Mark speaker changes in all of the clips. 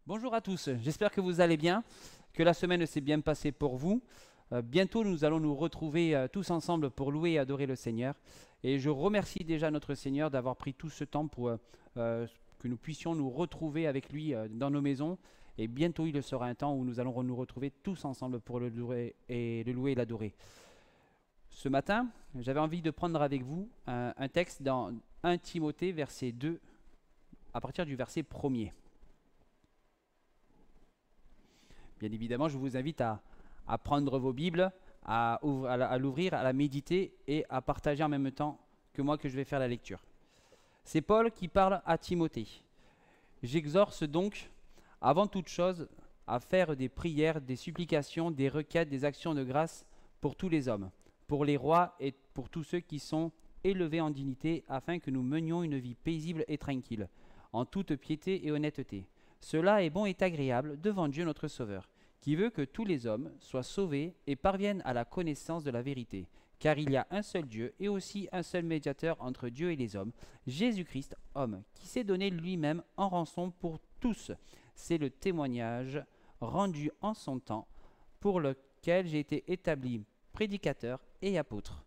Speaker 1: Bonjour à tous, j'espère que vous allez bien, que la semaine s'est bien passée pour vous. Bientôt, nous allons nous retrouver tous ensemble pour louer et adorer le Seigneur. Et je remercie déjà notre Seigneur d'avoir pris tout ce temps pour que nous puissions nous retrouver avec lui dans nos maisons. Et bientôt, il sera un temps où nous allons nous retrouver tous ensemble pour le louer et l'adorer. Ce matin, j'avais envie de prendre avec vous un texte dans 1 Timothée, verset 2, à partir du verset 1er. Bien évidemment, je vous invite à prendre vos Bibles, à l'ouvrir, à la méditer et à partager en même temps que moi que je vais faire la lecture. C'est Paul qui parle à Timothée. J'exhorte donc, avant toute chose, à faire des prières, des supplications, des requêtes, des actions de grâce pour tous les hommes, pour les rois et pour tous ceux qui sont élevés en dignité, afin que nous menions une vie paisible et tranquille, en toute piété et honnêteté. Cela est bon et agréable devant Dieu notre Sauveur, qui veut que tous les hommes soient sauvés et parviennent à la connaissance de la vérité. Car il y a un seul Dieu et aussi un seul médiateur entre Dieu et les hommes, Jésus-Christ, homme, qui s'est donné lui-même en rançon pour tous. C'est le témoignage rendu en son temps, pour lequel j'ai été établi prédicateur et apôtre.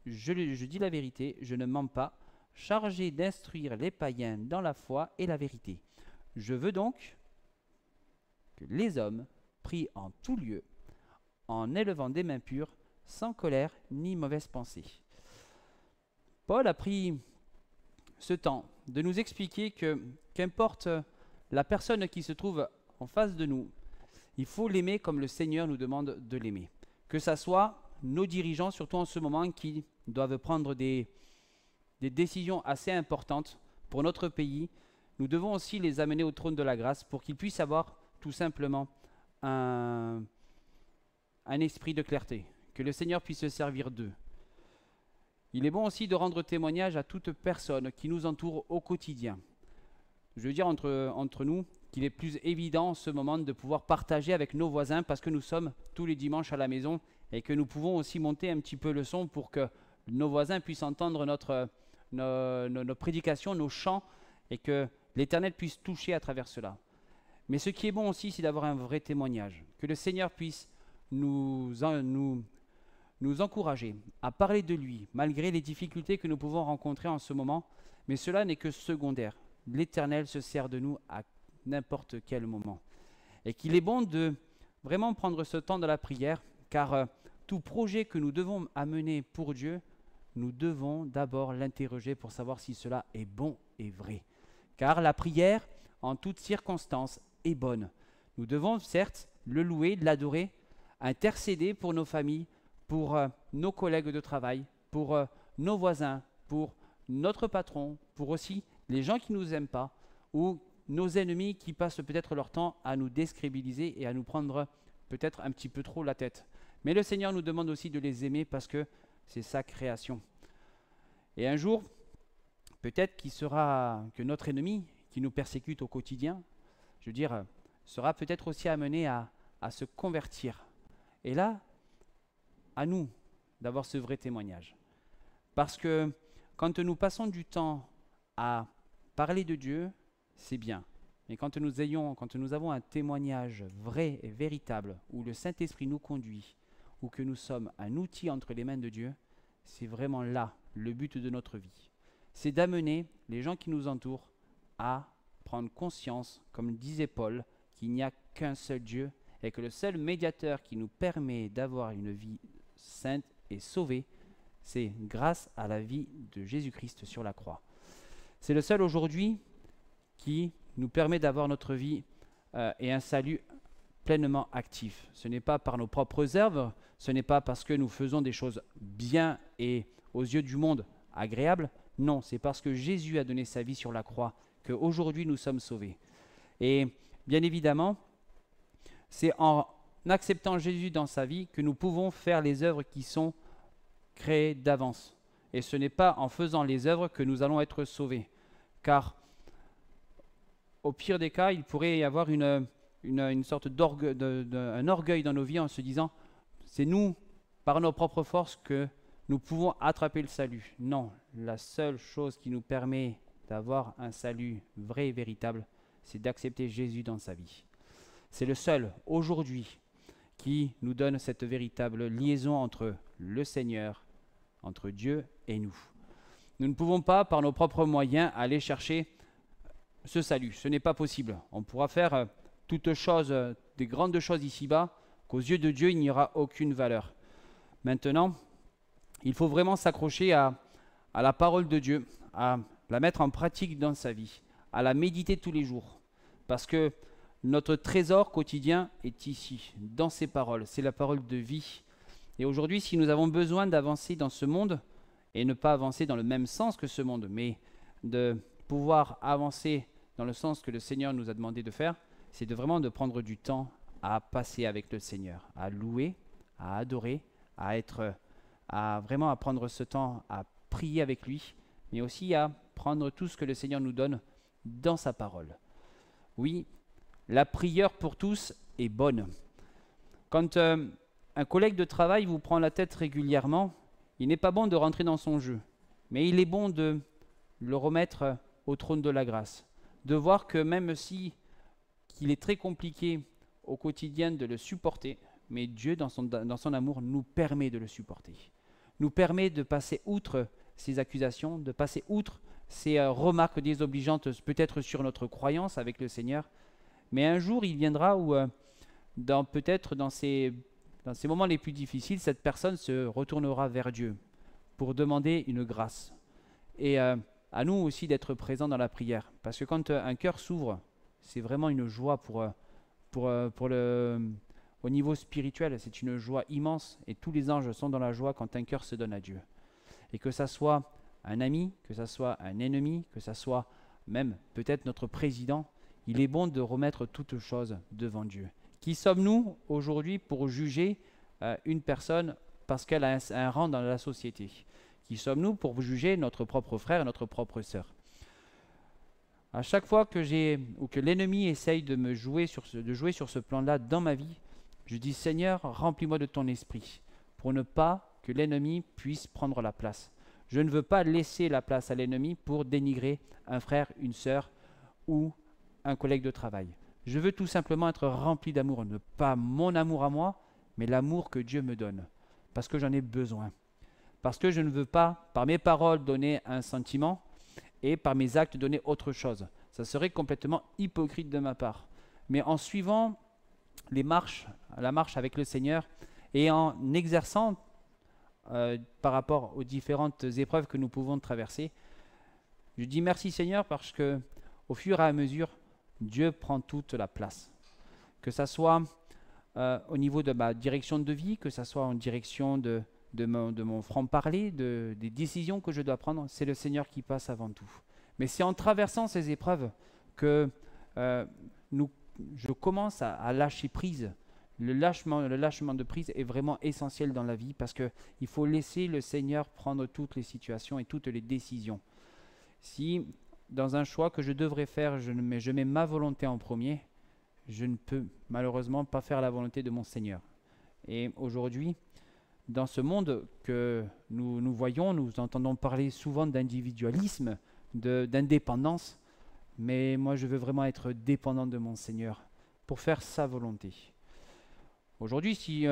Speaker 1: Je dis la vérité, je ne mens pas, chargé d'instruire les païens dans la foi et la vérité. Je veux donc que les hommes prient en tout lieu, en élevant des mains pures, sans colère ni mauvaise pensée. Paul a pris ce temps de nous expliquer que, qu'importe la personne qui se trouve en face de nous, il faut l'aimer comme le Seigneur nous demande de l'aimer. Que ce soit nos dirigeants, surtout en ce moment, qui doivent prendre des décisions assez importantes pour notre pays, nous devons aussi les amener au trône de la grâce pour qu'ils puissent avoir tout simplement un esprit de clarté, que le Seigneur puisse se servir d'eux. Il est bon aussi de rendre témoignage à toute personne qui nous entoure au quotidien. Je veux dire entre nous qu'il est plus évident en ce moment de pouvoir partager avec nos voisins parce que nous sommes tous les dimanches à la maison et que nous pouvons aussi monter un petit peu le son pour que nos voisins puissent entendre nos prédications, nos chants et que l'Éternel puisse toucher à travers cela. Mais ce qui est bon aussi, c'est d'avoir un vrai témoignage, que le Seigneur puisse nous encourager à parler de lui, malgré les difficultés que nous pouvons rencontrer en ce moment, mais cela n'est que secondaire. L'Éternel se sert de nous à n'importe quel moment. Et qu'il est bon de vraiment prendre ce temps de la prière, car tout projet que nous devons amener pour Dieu, nous devons d'abord l'interroger pour savoir si cela est bon et vrai. Car la prière, en toutes circonstances, est bonne. Nous devons certes le louer, l'adorer, intercéder pour nos familles, pour nos collègues de travail, pour nos voisins, pour notre patron, pour aussi les gens qui ne nous aiment pas, ou nos ennemis qui passent peut-être leur temps à nous décrédibiliser et à nous prendre peut-être un petit peu trop la tête. Mais le Seigneur nous demande aussi de les aimer parce que c'est sa création. Et un jour, peut-être que notre ennemi, qui nous persécute au quotidien, je veux dire, sera peut-être aussi amené à se convertir. Et là, à nous d'avoir ce vrai témoignage. Parce que quand nous passons du temps à parler de Dieu, c'est bien. Mais quand nous avons un témoignage vrai et véritable, où le Saint-Esprit nous conduit, ou que nous sommes un outil entre les mains de Dieu, c'est vraiment là le but de notre vie. C'est d'amener les gens qui nous entourent à prendre conscience, comme disait Paul, qu'il n'y a qu'un seul Dieu et que le seul médiateur qui nous permet d'avoir une vie sainte et sauvée, c'est grâce à la vie de Jésus-Christ sur la croix. C'est le seul aujourd'hui qui nous permet d'avoir notre vie et un salut pleinement actif. Ce n'est pas par nos propres œuvres, ce n'est pas parce que nous faisons des choses bien et aux yeux du monde agréables. Non, c'est parce que Jésus a donné sa vie sur la croix qu'aujourd'hui nous sommes sauvés. Et bien évidemment, c'est en acceptant Jésus dans sa vie que nous pouvons faire les œuvres qui sont créées d'avance. Et ce n'est pas en faisant les œuvres que nous allons être sauvés. Car au pire des cas, il pourrait y avoir une sorte un orgueil dans nos vies en se disant « c'est nous, par nos propres forces, que nous pouvons attraper le salut ». Non, la seule chose qui nous permet d'avoir un salut vrai et véritable, c'est d'accepter Jésus dans sa vie. C'est le seul, aujourd'hui, qui nous donne cette véritable liaison entre le Seigneur, entre Dieu et nous. Nous ne pouvons pas, par nos propres moyens, aller chercher ce salut. Ce n'est pas possible. On pourra faire toutes choses, des grandes choses ici-bas, qu'aux yeux de Dieu, il n'y aura aucune valeur. Maintenant, il faut vraiment s'accrocher à la parole de Dieu, à la mettre en pratique dans sa vie, à la méditer tous les jours. Parce que notre trésor quotidien est ici, dans ces paroles. C'est la parole de vie. Et aujourd'hui, si nous avons besoin d'avancer dans ce monde, et ne pas avancer dans le même sens que ce monde, mais de pouvoir avancer dans le sens que le Seigneur nous a demandé de faire, c'est de prendre du temps à passer avec le Seigneur, à louer, à adorer, à vraiment prendre ce temps à prier avec lui, mais aussi à prendre tout ce que le Seigneur nous donne dans sa parole. Oui, la prière pour tous est bonne. Quand un collègue de travail vous prend la tête régulièrement, il n'est pas bon de rentrer dans son jeu, mais il est bon de le remettre au trône de la grâce, de voir que même si qu'il est très compliqué au quotidien de le supporter, mais Dieu, dans son amour, nous permet de le supporter, nous permet de passer outre ces accusations, de passer outre ces remarques désobligeantes peut-être sur notre croyance avec le Seigneur. Mais un jour, il viendra où, peut-être dans ces moments les plus difficiles, cette personne se retournera vers Dieu pour demander une grâce. Et à nous aussi d'être présents dans la prière. Parce que quand un cœur s'ouvre, c'est vraiment une joie au niveau spirituel. C'est une joie immense. Et tous les anges sont dans la joie quand un cœur se donne à Dieu. Et que ça soit un ami, que ça soit un ennemi, que ça soit même peut-être notre président, il est bon de remettre toutes choses devant Dieu. Qui sommes-nous aujourd'hui pour juger une personne parce qu'elle a un rang dans la société? Qui sommes-nous pour juger notre propre frère et notre propre sœur? À chaque fois que l'ennemi essaye de jouer sur ce plan-là dans ma vie, je dis Seigneur, remplis-moi de ton esprit pour ne pas que l'ennemi puisse prendre la place. Je ne veux pas laisser la place à l'ennemi pour dénigrer un frère, une sœur ou un collègue de travail. Je veux tout simplement être rempli d'amour, ne pas mon amour à moi, mais l'amour que Dieu me donne, parce que j'en ai besoin. Parce que je ne veux pas, par mes paroles, donner un sentiment et par mes actes donner autre chose. Ça serait complètement hypocrite de ma part. Mais en suivant la marche avec le Seigneur et en exerçant par rapport aux différentes épreuves que nous pouvons traverser, je dis merci Seigneur parce que au fur et à mesure, Dieu prend toute la place. Que ça soit au niveau de ma direction de vie, que ça soit en direction de mon franc-parler, des décisions que je dois prendre, c'est le Seigneur qui passe avant tout. Mais c'est en traversant ces épreuves que je commence à lâcher prise. Le lâchement de prise est vraiment essentiel dans la vie parce qu'il faut laisser le Seigneur prendre toutes les situations et toutes les décisions. Si dans un choix que je devrais faire, je mets ma volonté en premier, je ne peux malheureusement pas faire la volonté de mon Seigneur. Et aujourd'hui, dans ce monde que nous voyons, nous entendons parler souvent d'individualisme, d'indépendance, mais moi je veux vraiment être dépendant de mon Seigneur pour faire sa volonté. Aujourd'hui, si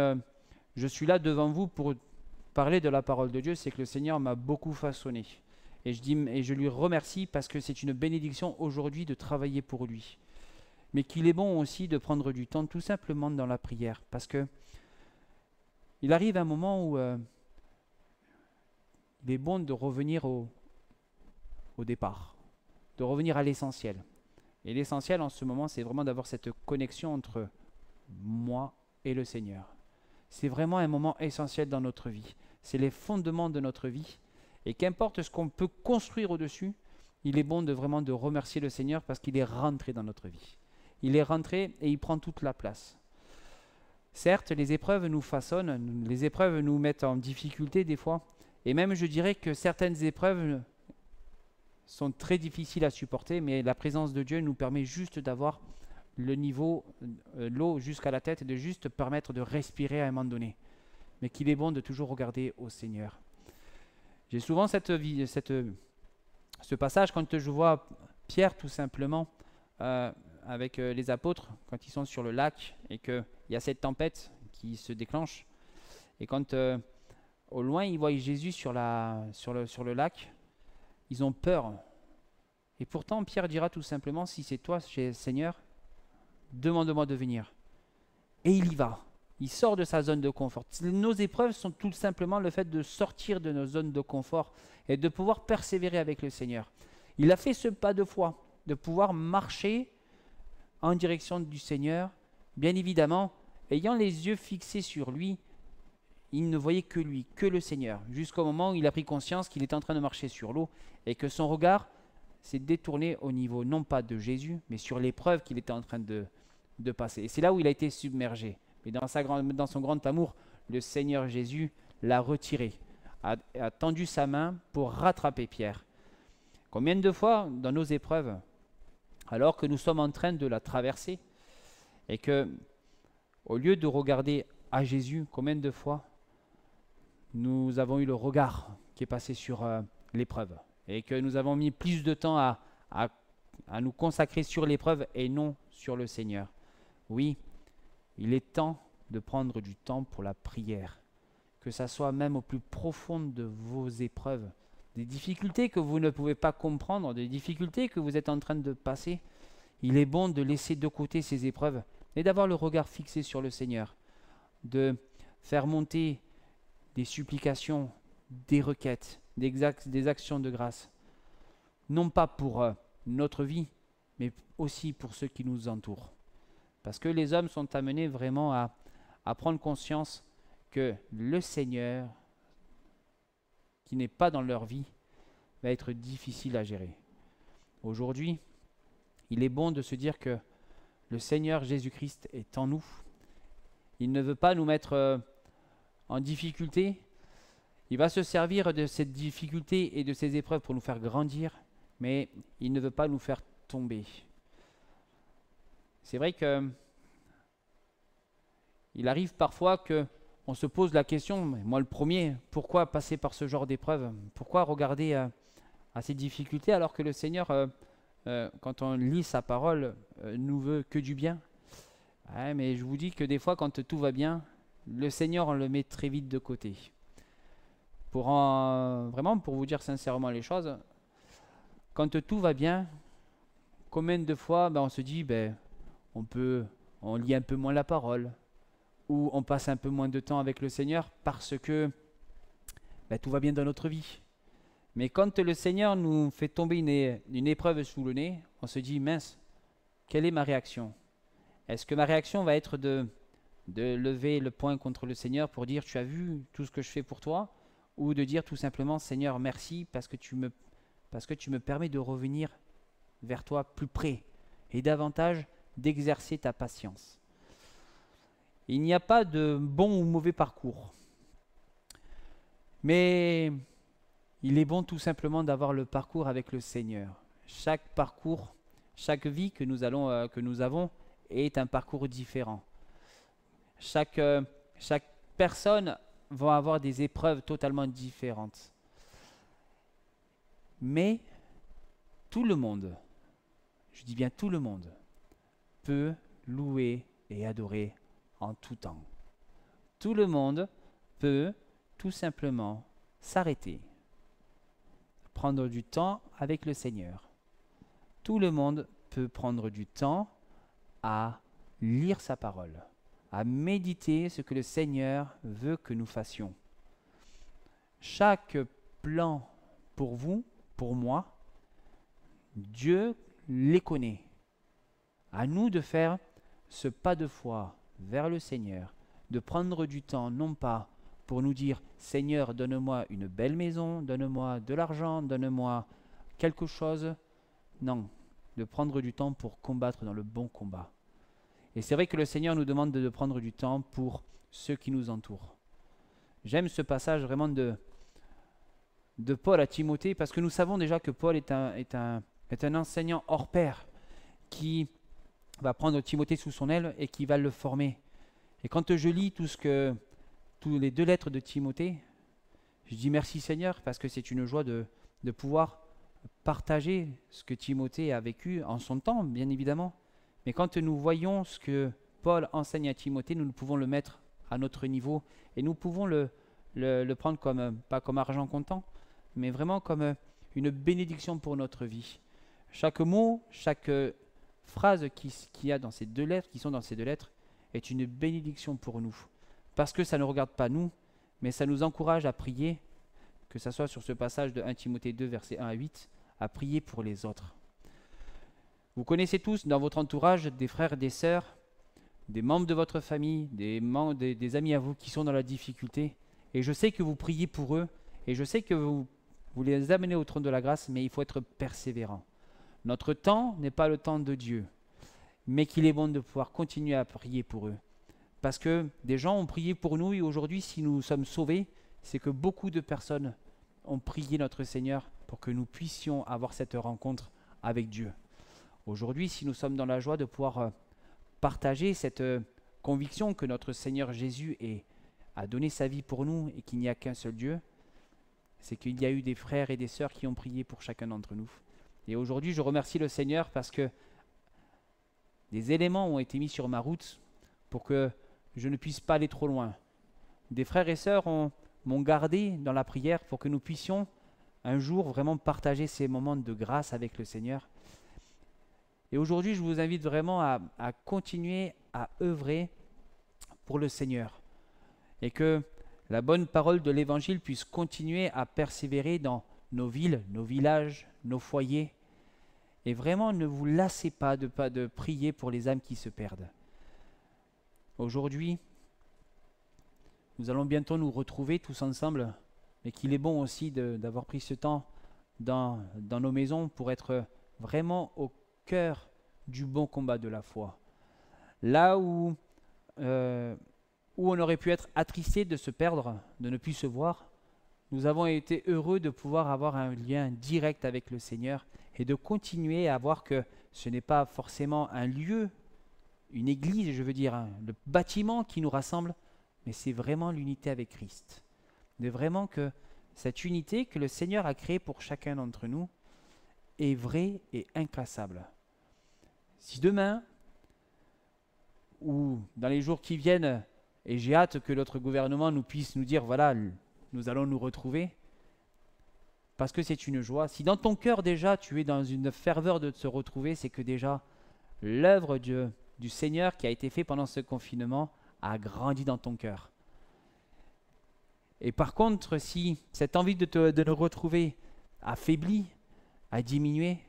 Speaker 1: je suis là devant vous pour parler de la parole de Dieu, c'est que le Seigneur m'a beaucoup façonné. Et je lui remercie parce que c'est une bénédiction aujourd'hui de travailler pour lui. Mais qu'il est bon aussi de prendre du temps tout simplement dans la prière. Parce que il arrive un moment où il est bon de revenir au départ, de revenir à l'essentiel. Et l'essentiel en ce moment, c'est vraiment d'avoir cette connexion entre moi et le Seigneur. C'est vraiment un moment essentiel dans notre vie. C'est les fondements de notre vie. Et qu'importe ce qu'on peut construire au-dessus, il est bon de vraiment de remercier le Seigneur parce qu'il est rentré dans notre vie. Il est rentré et il prend toute la place. Certes, les épreuves nous façonnent, les épreuves nous mettent en difficulté des fois. Et même je dirais que certaines épreuves sont très difficiles à supporter, mais la présence de Dieu nous permet juste d'avoir le niveau, l'eau jusqu'à la tête et de juste permettre de respirer à un moment donné. Mais qu'il est bon de toujours regarder au Seigneur. J'ai souvent ce passage quand je vois Pierre tout simplement avec les apôtres quand ils sont sur le lac et qu'il y a cette tempête qui se déclenche. Et quand au loin ils voient Jésus sur le lac, ils ont peur. Et pourtant Pierre dira tout simplement, si c'est toi Seigneur, demande-moi de venir. Et il y va. Il sort de sa zone de confort. Nos épreuves sont tout simplement le fait de sortir de nos zones de confort et de pouvoir persévérer avec le Seigneur. Il a fait ce pas de foi, de pouvoir marcher en direction du Seigneur. Bien évidemment, ayant les yeux fixés sur lui, il ne voyait que lui, que le Seigneur, jusqu'au moment où il a pris conscience qu'il était en train de marcher sur l'eau et que son regard s'est détourné au niveau non pas de Jésus, mais sur l'épreuve qu'il était en train de passer. Et c'est là où il a été submergé. Mais dans son grand amour, le Seigneur Jésus l'a retiré, a tendu sa main pour rattraper Pierre. Combien de fois dans nos épreuves, alors que nous sommes en train de la traverser, et que au lieu de regarder à Jésus, combien de fois nous avons eu le regard qui est passé sur l'épreuve, et que nous avons mis plus de temps à nous consacrer sur l'épreuve et non sur le Seigneur. Oui, il est temps de prendre du temps pour la prière, que ça soit même au plus profond de vos épreuves, des difficultés que vous ne pouvez pas comprendre, des difficultés que vous êtes en train de passer. Il est bon de laisser de côté ces épreuves et d'avoir le regard fixé sur le Seigneur, de faire monter des supplications, des requêtes, des actions de grâce, non pas pour notre vie, mais aussi pour ceux qui nous entourent. Parce que les hommes sont amenés vraiment à prendre conscience que le Seigneur, qui n'est pas dans leur vie, va être difficile à gérer. Aujourd'hui, il est bon de se dire que le Seigneur Jésus-Christ est en nous. Il ne veut pas nous mettre en difficulté. Il va se servir de cette difficulté et de ces épreuves pour nous faire grandir, mais il ne veut pas nous faire tomber. C'est vrai que il arrive parfois qu'on se pose la question, moi le premier, pourquoi passer par ce genre d'épreuve? Pourquoi regarder à ces difficultés alors que le Seigneur, quand on lit sa parole, nous veut que du bien? Ouais, mais je vous dis que des fois, quand tout va bien, le Seigneur, on le met très vite de côté. Vraiment, pour vous dire sincèrement les choses, quand tout va bien, combien de fois on se dit, on lit un peu moins la parole, ou on passe un peu moins de temps avec le Seigneur parce que tout va bien dans notre vie. Mais quand le Seigneur nous fait tomber une épreuve sous le nez, on se dit, mince, quelle est ma réaction? Est-ce que ma réaction va être de lever le poing contre le Seigneur pour dire, tu as vu tout ce que je fais pour toi? Ou de dire tout simplement, Seigneur, merci parce que tu me permets de revenir vers toi plus près et davantage d'exercer ta patience. Il n'y a pas de bon ou mauvais parcours. Mais il est bon tout simplement d'avoir le parcours avec le Seigneur. Chaque parcours, chaque vie que nous avons est un parcours différent. Chaque personne va avoir des épreuves totalement différentes. Mais tout le monde, je dis bien tout le monde, peut louer et adorer en tout temps. Tout le monde peut tout simplement s'arrêter, prendre du temps avec le Seigneur. Tout le monde peut prendre du temps à lire sa parole, à méditer ce que le Seigneur veut que nous fassions. Chaque plan pour vous, pour moi, Dieu les connaît. À nous de faire ce pas de foi vers le Seigneur, de prendre du temps, non pas pour nous dire « Seigneur, donne-moi une belle maison, donne-moi de l'argent, donne-moi quelque chose ». Non, de prendre du temps pour combattre dans le bon combat. Et c'est vrai que le Seigneur nous demande de prendre du temps pour ceux qui nous entourent. J'aime ce passage vraiment de Paul à Timothée, parce que nous savons déjà que Paul est un enseignant hors pair qui va prendre Timothée sous son aile et qui va le former. Et quand je lis tous les 2 lettres de Timothée, je dis merci Seigneur, parce que c'est une joie de pouvoir partager ce que Timothée a vécu en son temps, bien évidemment. Mais quand nous voyons ce que Paul enseigne à Timothée, nous pouvons le mettre à notre niveau et nous pouvons le prendre comme, pas comme argent comptant, mais vraiment comme une bénédiction pour notre vie. Chaque mot, chaque phrase qu'il y a dans ces deux lettres, qui sont dans ces deux lettres, est une bénédiction pour nous. Parce que ça ne regarde pas nous, mais ça nous encourage à prier, que ce soit sur ce passage de 1 Timothée 2, versets 1 à 8, à prier pour les autres. Vous connaissez tous dans votre entourage des frères et des sœurs, des membres de votre famille, des amis à vous qui sont dans la difficulté. Et je sais que vous priez pour eux, et je sais que vous les amenez au trône de la grâce, mais il faut être persévérant. Notre temps n'est pas le temps de Dieu, mais qu'il est bon de pouvoir continuer à prier pour eux. Parce que des gens ont prié pour nous, et aujourd'hui, si nous sommes sauvés, c'est que beaucoup de personnes ont prié notre Seigneur pour que nous puissions avoir cette rencontre avec Dieu. Aujourd'hui, si nous sommes dans la joie de pouvoir partager cette conviction que notre Seigneur Jésus a donné sa vie pour nous et qu'il n'y a qu'un seul Dieu, c'est qu'il y a eu des frères et des sœurs qui ont prié pour chacun d'entre nous. Et aujourd'hui, je remercie le Seigneur parce que des éléments ont été mis sur ma route pour que je ne puisse pas aller trop loin. Des frères et sœurs m'ont gardé dans la prière pour que nous puissions un jour vraiment partager ces moments de grâce avec le Seigneur. Et aujourd'hui, je vous invite vraiment à continuer à œuvrer pour le Seigneur. Et que la bonne parole de l'Évangile puisse continuer à persévérer dans nos villes, nos villages, nos foyers. Et vraiment, ne vous lassez pas de prier pour les âmes qui se perdent. Aujourd'hui, nous allons bientôt nous retrouver tous ensemble, mais qu'il est bon aussi d'avoir pris ce temps dans nos maisons pour être vraiment au cœur du bon combat de la foi. Là où on aurait pu être attristé de se perdre, de ne plus se voir, nous avons été heureux de pouvoir avoir un lien direct avec le Seigneur et de continuer à voir que ce n'est pas forcément un lieu, une église, je veux dire, le bâtiment qui nous rassemble, mais c'est vraiment l'unité avec Christ. De vraiment que cette unité que le Seigneur a créée pour chacun d'entre nous est vraie et inclassable. Si demain, ou dans les jours qui viennent, et j'ai hâte que notre gouvernement nous puisse nous dire, voilà, nous allons nous retrouver, parce que c'est une joie. Si dans ton cœur déjà tu es dans une ferveur de se retrouver, c'est que déjà l'œuvre du Seigneur qui a été faite pendant ce confinement a grandi dans ton cœur. Et par contre, si cette envie de nous retrouver a faibli, a diminué,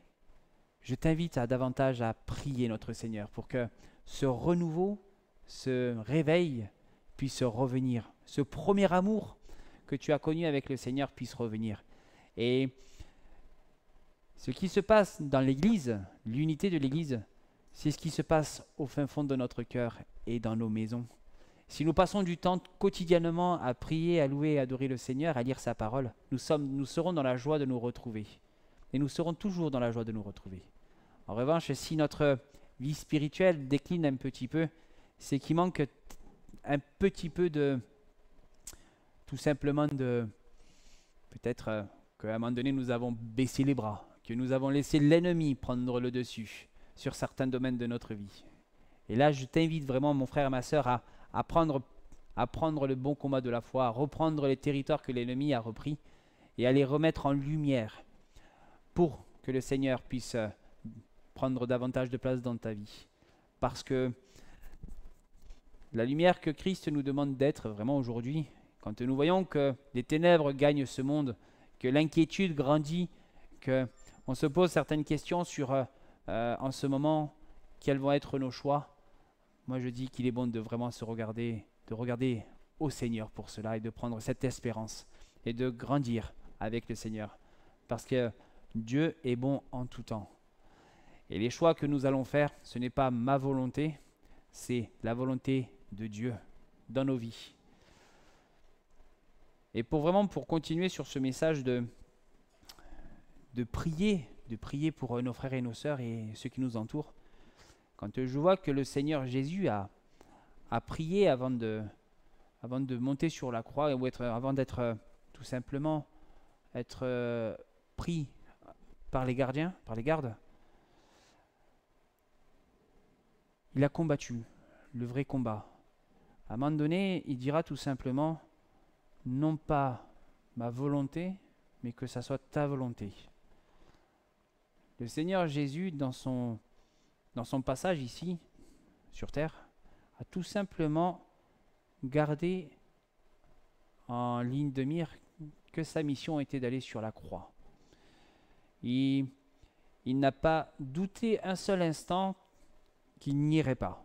Speaker 1: je t'invite davantage à prier notre Seigneur pour que ce renouveau, ce réveil puisse revenir. Ce premier amour que tu as connu avec le Seigneur puisse revenir. Et ce qui se passe dans l'Église, l'unité de l'Église, c'est ce qui se passe au fin fond de notre cœur et dans nos maisons. Si nous passons du temps quotidiennement à prier, à louer, à adorer le Seigneur, à lire sa parole, nous serons dans la joie de nous retrouver. Et nous serons toujours dans la joie de nous retrouver. En revanche, si notre vie spirituelle décline un petit peu, c'est qu'il manque un petit peu tout simplement peut-être qu'à un moment donné, nous avons baissé les bras, que nous avons laissé l'ennemi prendre le dessus sur certains domaines de notre vie. Et là, je t'invite vraiment, mon frère et ma sœur, à prendre le bon combat de la foi, à reprendre les territoires que l'ennemi a repris et à les remettre en lumière pour que le Seigneur puisse prendre davantage de place dans ta vie. Parce que la lumière que Christ nous demande d'être vraiment aujourd'hui, quand nous voyons que les ténèbres gagnent ce monde, que l'inquiétude grandit, qu'on se pose certaines questions sur en ce moment, quels vont être nos choix, moi je dis qu'il est bon de vraiment de regarder au Seigneur pour cela et de prendre cette espérance et de grandir avec le Seigneur. Parce que Dieu est bon en tout temps. Et les choix que nous allons faire, ce n'est pas ma volonté, c'est la volonté de Dieu dans nos vies. Et pour continuer sur ce message de prier pour nos frères et nos sœurs et ceux qui nous entourent, quand je vois que le Seigneur Jésus a prié avant de monter sur la croix, ou avant d'être tout simplement pris par les gardiens, par les gardes. Il a combattu le vrai combat. À un moment donné, il dira tout simplement, non pas ma volonté, mais que ça soit ta volonté. Le Seigneur Jésus, dans son passage ici, sur terre, a tout simplement gardé en ligne de mire que sa mission était d'aller sur la croix. Il n'a pas douté un seul instant qu'il n'irait pas.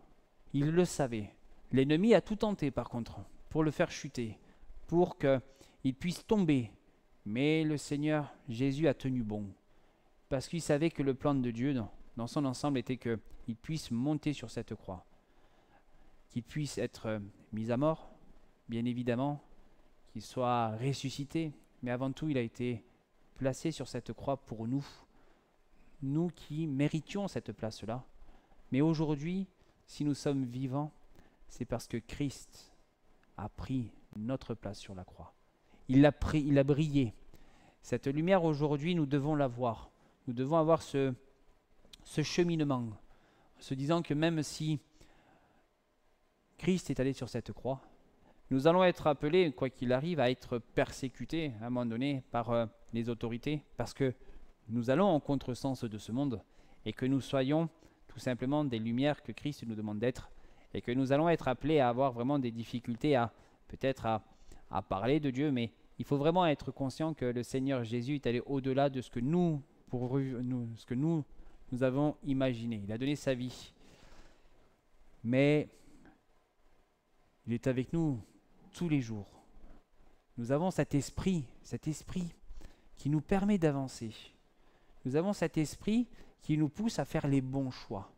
Speaker 1: Il le savait. L'ennemi a tout tenté par contre pour le faire chuter, pour qu'il puisse tomber. Mais le Seigneur Jésus a tenu bon, parce qu'il savait que le plan de Dieu dans son ensemble était qu'il puisse monter sur cette croix, qu'il puisse être mis à mort, bien évidemment, qu'il soit ressuscité, mais avant tout il a été placé sur cette croix pour nous qui méritions cette place-là. Mais aujourd'hui, si nous sommes vivants, c'est parce que Christ a pris notre place sur la croix. Il a brillé. Cette lumière aujourd'hui, nous devons la voir. Nous devons avoir ce cheminement, en se disant que même si Christ est allé sur cette croix, nous allons être appelés, quoi qu'il arrive, à être persécutés à un moment donné par les autorités, parce que nous allons en contresens de ce monde, et que nous soyons tout simplement des lumières que Christ nous demande d'être, et que nous allons être appelés à avoir vraiment des difficultés peut-être à parler de Dieu, mais il faut vraiment être conscient que le Seigneur Jésus est allé au-delà de ce que nous avons imaginé. Il a donné sa vie, mais il est avec nous tous les jours. Nous avons cet esprit qui nous permet d'avancer. Nous avons cet esprit qui nous pousse à faire les bons choix.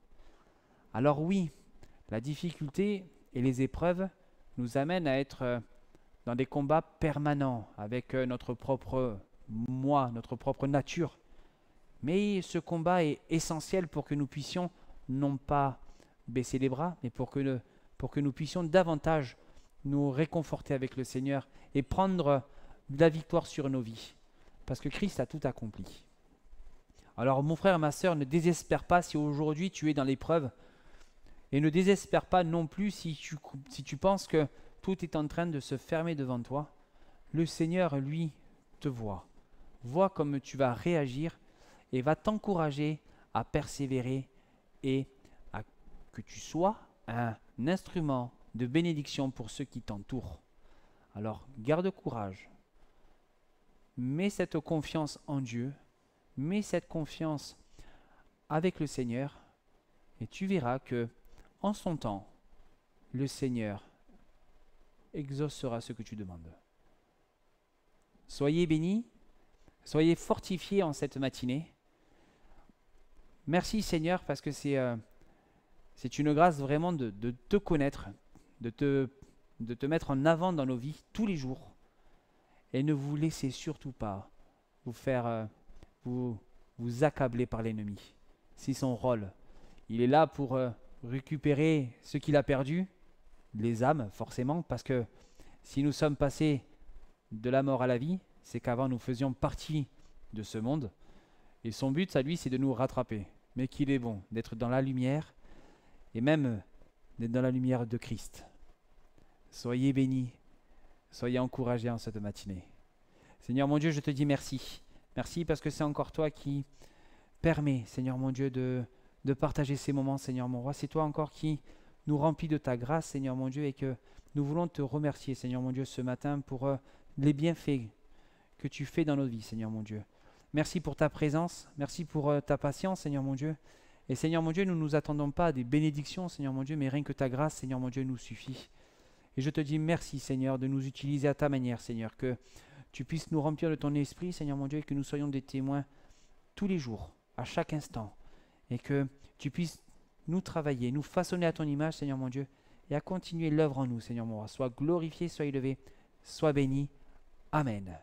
Speaker 1: Alors oui, la difficulté et les épreuves nous amènent à être dans des combats permanents avec notre propre moi, notre propre nature. Mais ce combat est essentiel pour que nous puissions non pas baisser les bras, mais pour que nous puissions davantage nous réconforter avec le Seigneur et prendre la victoire sur nos vies. Parce que Christ a tout accompli. Alors mon frère, ma sœur, ne désespère pas si aujourd'hui tu es dans l'épreuve. Et ne désespère pas non plus si tu penses que tout est en train de se fermer devant toi. Le Seigneur, lui, te voit. Voit comme tu vas réagir et va t'encourager à persévérer et à que tu sois un instrument de bénédiction pour ceux qui t'entourent. Alors, garde courage. Mets cette confiance en Dieu. Mets cette confiance avec le Seigneur. Et tu verras que, en son temps, le Seigneur exaucera ce que tu demandes. Soyez bénis. Soyez fortifiés en cette matinée. Merci Seigneur parce que c'est une grâce vraiment de te connaître, de te mettre en avant dans nos vies tous les jours. Et ne vous laissez surtout pas vous accabler par l'ennemi. C'est son rôle. Il est là pour récupérer ce qu'il a perdu, les âmes forcément, parce que si nous sommes passés de la mort à la vie, c'est qu'avant nous faisions partie de ce monde. Et son but, à lui, c'est de nous rattraper. Mais qu'il est bon d'être dans la lumière et même d'être dans la lumière de Christ. Soyez bénis, soyez encouragés en cette matinée. Seigneur mon Dieu, je te dis merci. Merci parce que c'est encore toi qui permets, Seigneur mon Dieu, de partager ces moments, Seigneur mon roi. C'est toi encore qui nous remplis de ta grâce, Seigneur mon Dieu, et que nous voulons te remercier, Seigneur mon Dieu, ce matin pour les bienfaits que tu fais dans nos vies, Seigneur mon Dieu. Merci pour ta présence, merci pour ta patience, Seigneur mon Dieu. Et Seigneur mon Dieu, nous ne nous attendons pas à des bénédictions, Seigneur mon Dieu, mais rien que ta grâce, Seigneur mon Dieu, nous suffit. Et je te dis merci, Seigneur, de nous utiliser à ta manière, Seigneur, que tu puisses nous remplir de ton esprit, Seigneur mon Dieu, et que nous soyons des témoins tous les jours, à chaque instant, et que tu puisses nous travailler, nous façonner à ton image, Seigneur mon Dieu, et à continuer l'œuvre en nous, Seigneur mon roi. Sois glorifié, sois élevé, sois béni. Amen.